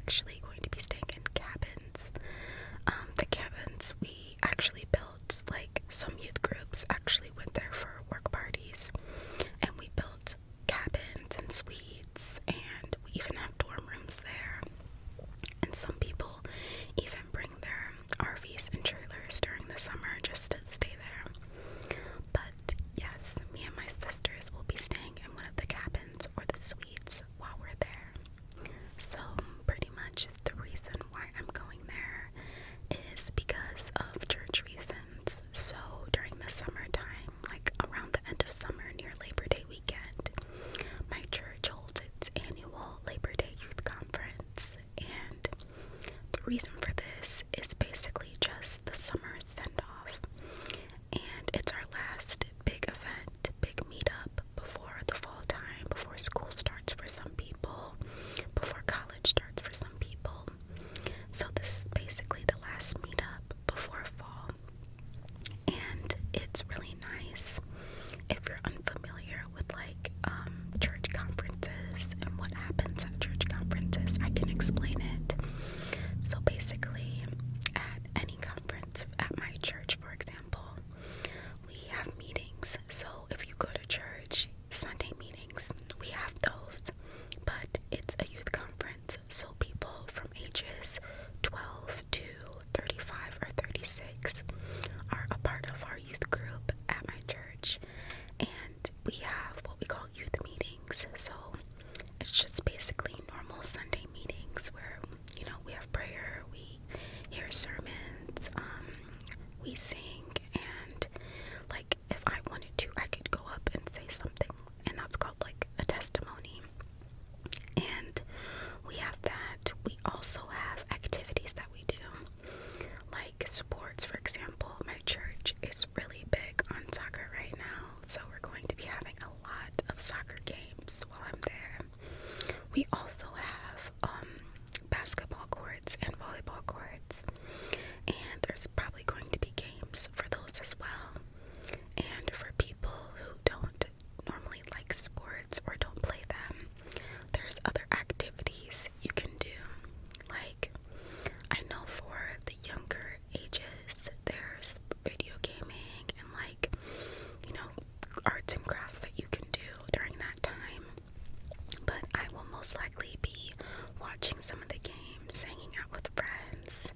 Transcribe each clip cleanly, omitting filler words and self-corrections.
actually going to be staying in cabins. The cabins we actually built, like some youth groups actually went there for work parties, and we built cabins and suites, and we even have dorm rooms there. And some people even bring their RVs and trailers during the summer just to stay there. But yes, me and my sisters will be staying in one of the cabins or the suites while we're there. So pretty much the reason why I'm going there is because of church reasons. So during the summertime, like around the end of summer near Labor Day weekend, my church holds its annual Labor Day Youth Conference, and the reason for this is basically just the summer send-off, and it's our last big event, big meetup before the fall time, before school starts for some people, before college starts for some people. So this is basically the last meetup before fall, and it's really nice. If you're unfamiliar with like church conferences and what happens at church conferences, I can explain it. So basically, at any conference, at my church for example, we have meetings. So if you go to church, Sunday meetings, we have those, but it's a youth conference, so people from ages 12 to 35 or 36 are a part of our youth group at my church, and we have what we call youth meetings. So it's just basically normal Sunday meetings where, you know, we have prayer, we hear sermons, we sing, and like if I wanted to, I could go up and say something, and that's called like a testimony. And we have that. We also have activities that we do, like sports. For example, my church is really big on soccer right now, so we're going to be having a lot of soccer games while I'm there. We also have basketball courts and volleyball courts, and there's probably going to be games for those as well. And for people who don't normally like sports or don't play them, there's other activities you can do. Like, I know for the younger ages, there's video gaming and like, you know, arts and crafts that you can do during that time. But I will most likely be watching some of the games, hanging out with friends,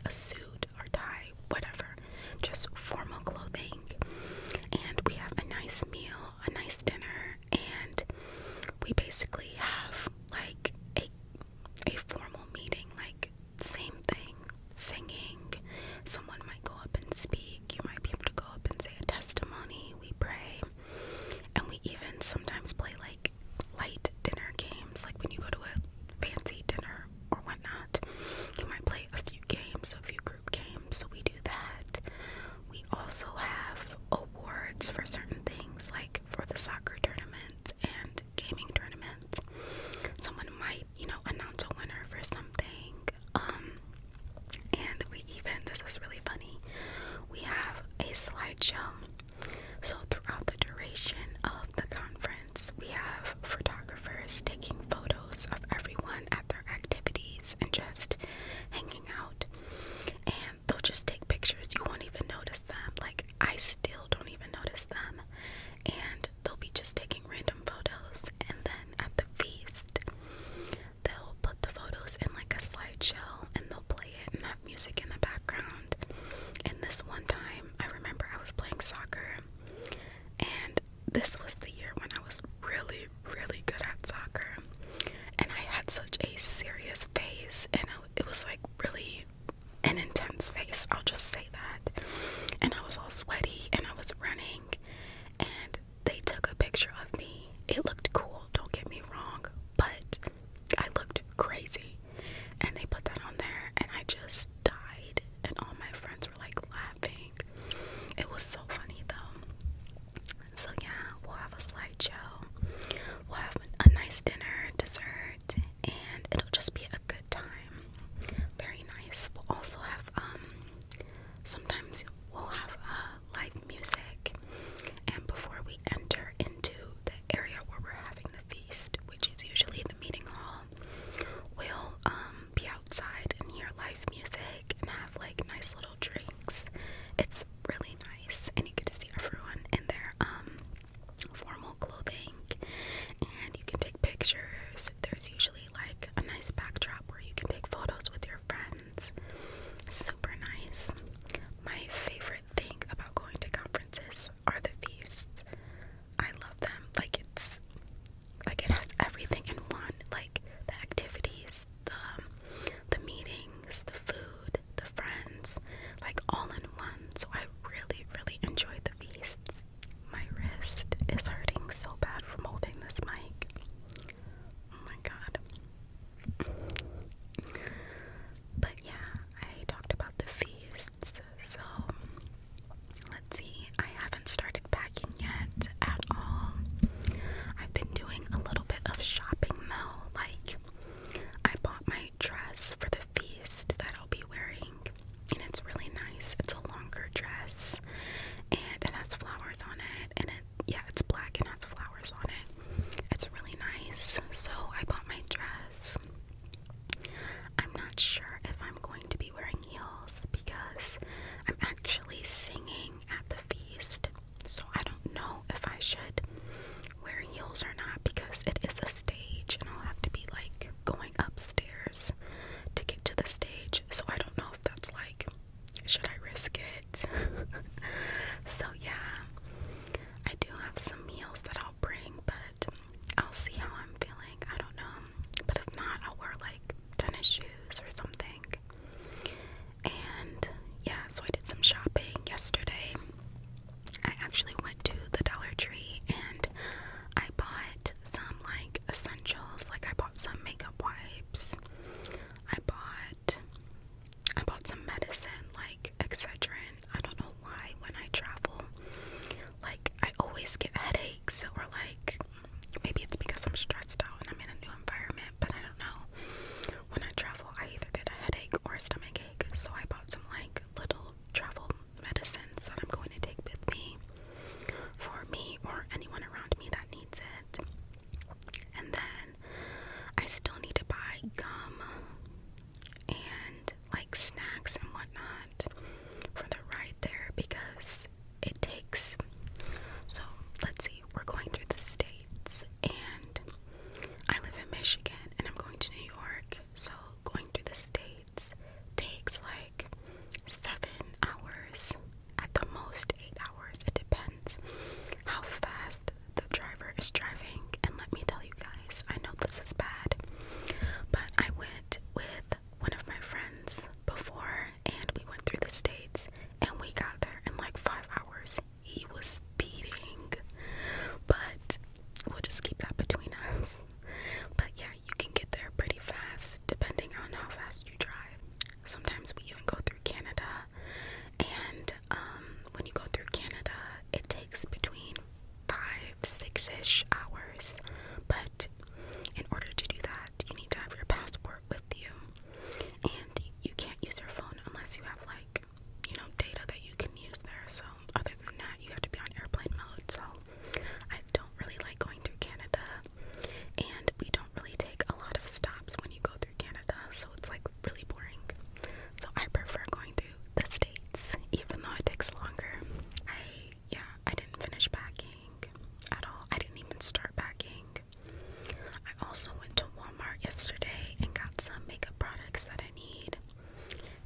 a suit or tie, whatever, just formal clothing. And we have a nice meal, a nice dinner, and we basically have like a formal meeting, like same thing, singing. Someone might go up and speak. You might be able to go up and say a testimony. We pray, and we even sometimes play like light dinner games, like when you go to a fancy dinner or whatnot. You might play a few games, a few group games. So we do that. We also have awards for certain things, like for the soccer tournament and gaming tournaments. Someone might, announce a winner for something. And we even, this is really funny, we have a slideshow. So throughout the duration of the conference, we have photographers taking photos of everyone at their activities and just hanging out. And they'll just take pictures. You won't even notice them. Like, I still don't even notice them. And they'll be just taking random photos. And then at the feast, they'll put the photos in like a slideshow and they'll play it and have music in the background. And this one time, I remember I was playing soccer, and this was the year when I was really, really good at soccer, and I had such a serious face, and it was like really an intense face, I'll just say that. And I was all sweaty and I was running, and they took a picture of me. It looked cool, don't get me wrong, but I looked crazy, and they put that on there, and I just died, and all my friends were like laughing. It was so funny though. So yeah, we'll have a slideshow, we'll have a nice dinner, dessert, and it'll just be a good time. Very nice. We'll also have sometimes we'll have live music, and before we enter into the area where we're having the feast, which is usually the meeting hall, we'll be outside and hear live music and have like nice little drinks. It's really nice, and you get to see everyone in their formal clothing, and you can take pictures. There's usually like a nice backdrop where you can take photos with your friends. Super nice. My favorite thing about going to conferences are the feasts. I love them. Like, it's like it has everything in one, like the activities, the meetings, the food, the friends, like all in one. So I really, really enjoy the feasts. My wrist is hurting so bad from holding this mic. Oh my god. But yeah, I talked about the feasts. So let's see. I haven't started packing yet at all. I've been doing a little bit of shopping though. Like, I bought my dress for the feast that I'll be wearing, and it's really nice. It's a longer dress, and it has flowers on it, and it's black and has flowers on it. It's really nice. So I bought my dress. I'm not sure if I'm going to be wearing heels because I'm actually singing at the feast, so I don't know if I should wear heels or not, because it is a stage and I'll have to be like going upstairs to get to the stage. So I don't know if that's like, should I risk it? So yeah, I do have some heels that I'll bring, but I'll see how I'm feeling. I don't know, but if not, I'll wear like tennis shoes or something. And yeah, so I did some shopping yesterday. I actually went to the Dollar Tree and I bought some like essentials. Like, I bought some makeup wipes. I bought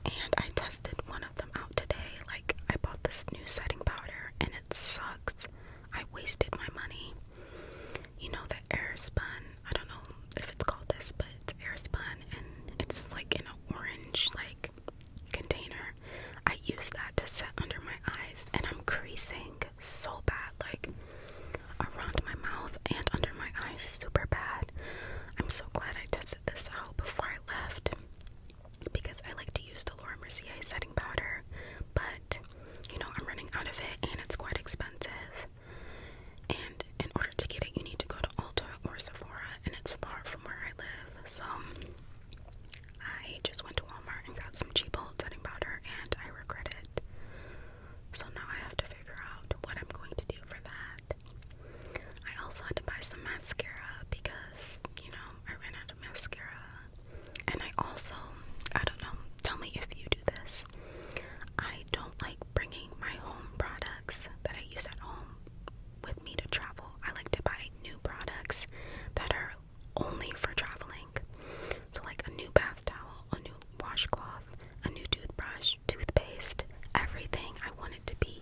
and I tested one of them out today. Like, I bought this new setting powder and it sucks. I wasted my money. You know, the Airspun, I don't know if it's called this, but it's Airspun, and it's like in an orange like container. I use that to set under my eyes, and I'm creasing so bad, like around my mouth and under my eyes, super bad. I'm so glad I tested this out before I left, because I like to use the Laura Mercier setting powder, but you know, I'm running out of it and it's quite expensive. And in order to get it, you need to go to Ulta or Sephora, and it's far from where I live. So I just went to Walmart and got some cheap old setting powder, and I regret it. So now I have to figure out what I'm going to do for that. I also had to buy some mascara because, you know, I ran out of mascara. And I also, I don't know, tell me if you do this. I don't like bringing my home products that I use at home with me to travel. I like to buy new products that are only for traveling. So like a new bath towel, a new washcloth, a new toothbrush, toothpaste, everything. I want it to be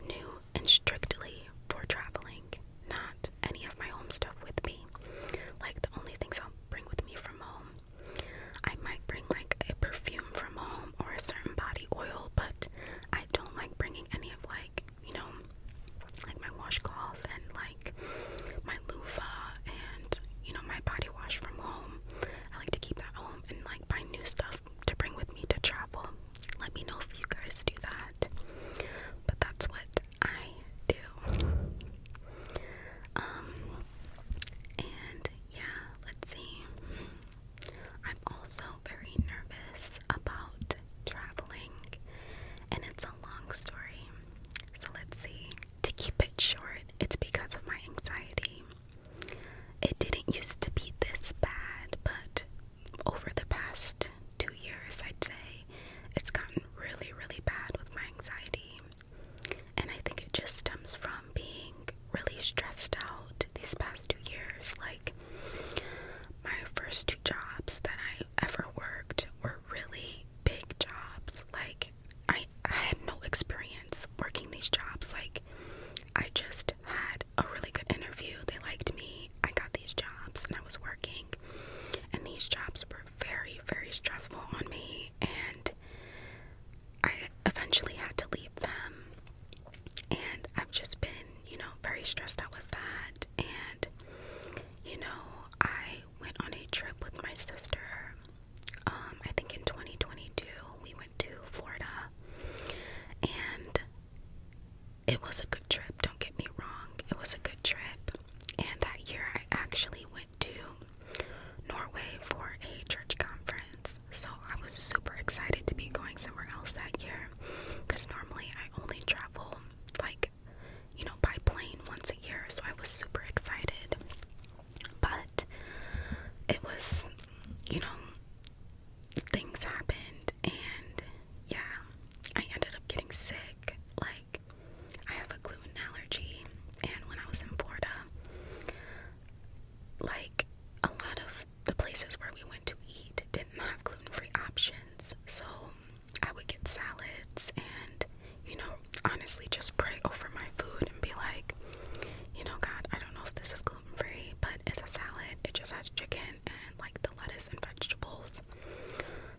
new and strictly for traveling, not any of my home stuff with me. Like, the only things I'll bring with me from home, I might bring like a perfume from home or a certain body oil, but I don't like bringing any of, like, you know, like my washcloth and like my loofah and, you know, my body wash from home. I like to keep that home and like buy new stuff to bring with me to travel. Let me know if you guys do that. But that's what I do. And yeah, let's see. I'm also very nervous about traveling, and it's a long story. So let's see. To keep it short, it's because of my anxiety. It didn't used to be this bad, but over the past 2 years, I'd say, it's gotten really, really bad with my anxiety. And I think it just stems from being really stressed out these past 2 years. Like, my first 2 jobs that I ever worked were really big jobs. Like, I had no experience working these jobs. Like, I just had a really good interview. They liked me. I got these jobs and I was working. And these jobs were very, very stressful on me. And I eventually had to leave them. And I've just been, you know, very stressed out with that. And, you know, I went on a trip with my sister. I think in 2022, we went to Florida. And it was a good trip, don't get me wrong. It was a good trip. And that year I actually went to Norway for a church conference. So I was super excited to be going somewhere else that year, because normally I only travel like, you know, by plane once a year. So I was super excited. But it was, you know, things happened, and yeah, I ended up getting sick. Like, I have a gluten allergy, and when I was in Florida, like, a lot of the places where we went to eat didn't have gluten-free options, so I would get salads and, you know, honestly just pray over my food and be like, you know, God, I don't know if this is gluten-free, but it's a salad. It just has chicken and like the lettuce and vegetables.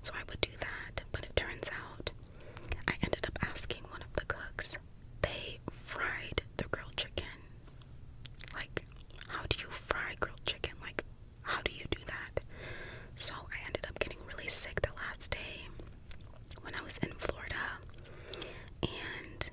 So I would do that, but it turns out I ended up asking one of the cooks. They fried the grilled chicken. Like, how do you fry grilled chicken? Like, how do you do that? So I ended up getting really sick the last day when I was in Florida. And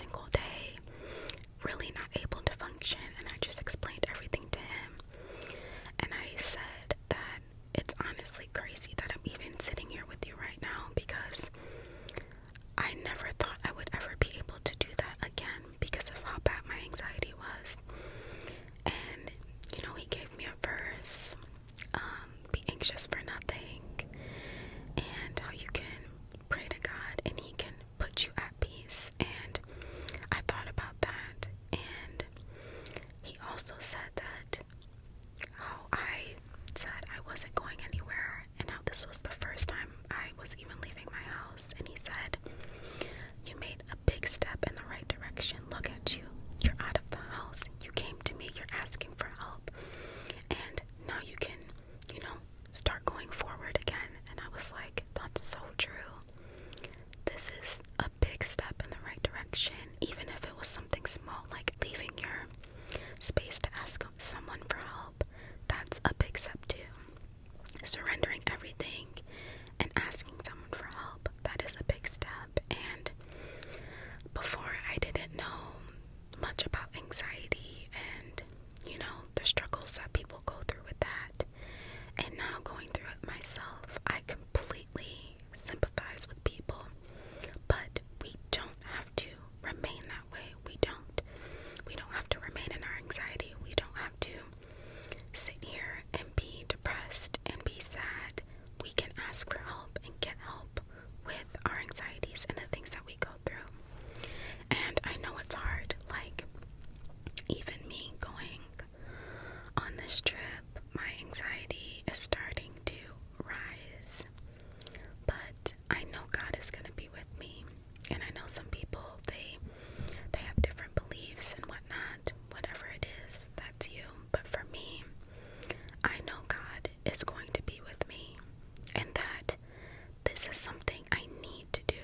single day, really not able to function, and I just explained everything to him. And I said that it's honestly crazy that I'm even sitting here with you right now, because I never thought I would ever be able to do that again because of how bad my anxiety was. And, he gave me a verse, be anxious for nothing, and how you can pray to God and He can put you at peace. And I thought about that, and he also said that how I said I wasn't going anywhere, and how this was the first time I was even leaving my house. And he said, you made a big step in the right direction. Look at you. You're out of the house. You came to me. You're asking for help. And now you can, start going forward again. And I was like, that's so true. This is a big step in the right direction. Even if it was something small, like leaving your space to ask someone for help, that's a big step too. Surrendering everything and asking someone for help, that is a big step. And before, I didn't know much about anxiety and, the struggles that people go through with that. And now going through it myself, I completely sympathize with people. But we don't have to remain that way. We don't. We don't have to remain in our anxiety. We don't have to sit here and be depressed and be sad. We can ask for help and get help with our anxieties and the things that we go through. And I know it's hard. Like, even me going on this trip, my anxiety is starting to rise. But I know God is going to be with me. And I know some people, they have different beliefs and whatnot. Whatever it is, that's you. But for me, I know God is going to be with me, and that this is something I need to do.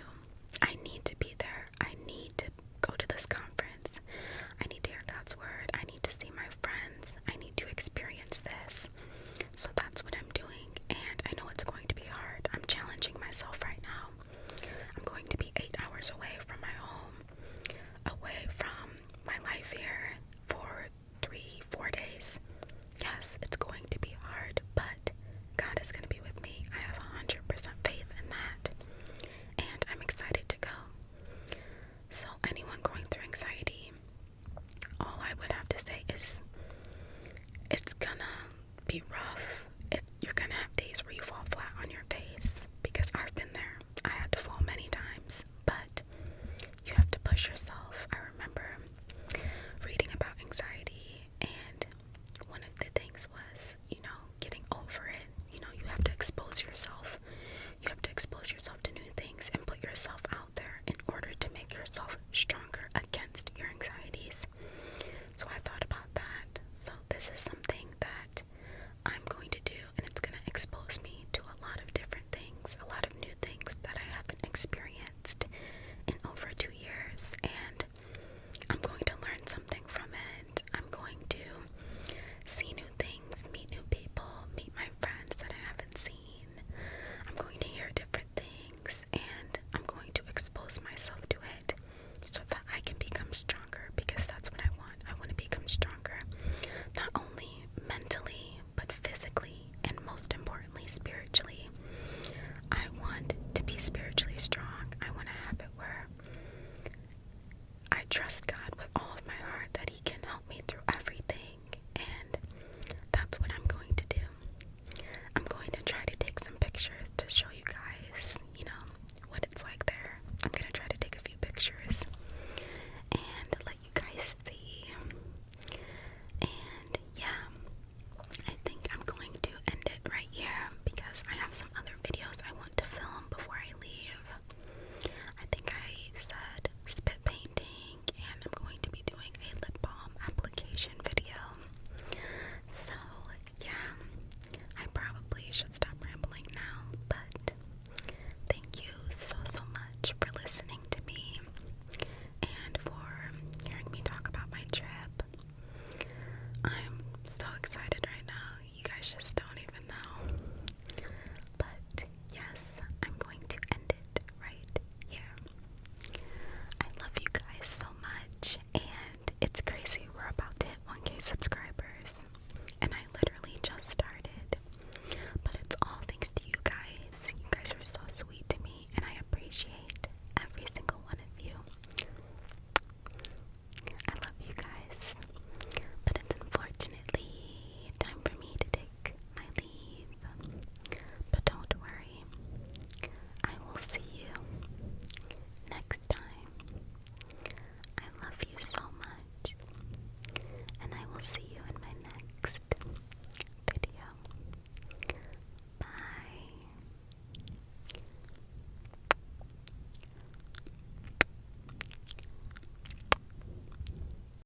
I need to be there. I need to go to this conference. I need to hear God's word. I need to see my friends. I need to experience this. So that's what I'm doing, and I know it's going to be hard. I'm challenging myself right now. I'm going to be 8 hours away from my home, away from my life here for 3-4 days. Yes, it's going to be hard, but God is going to be with me. I have 100% faith in that, and I'm excited to go. So anyone going through anxiety, all I would have to say is it's gonna be rough. You're gonna have days where you fall flat on your face, because I've been there. I had to fall many times, but you have to push yourself. I remember reading about anxiety, and one of the things was, getting over it. You have to expose yourself. You have to expose yourself to new things and put yourself out there in order to make yourself stronger against your anxieties. So I thought about that. So this is something that I'm going to do, and it's going to expose me to a lot of different things, a lot of new things that I haven't experienced in over 2 years, and I'm going to learn something from it. I'm going to see new things, meet new people, meet my friends that I haven't seen. I'm going to hear different things, and I'm going to expose myself to it so that I can become stronger, because that's what I want. I want to become stronger, not only mentally, but physically, and most importantly, spiritually. I want to be spiritually strong. I want to have it where I trust God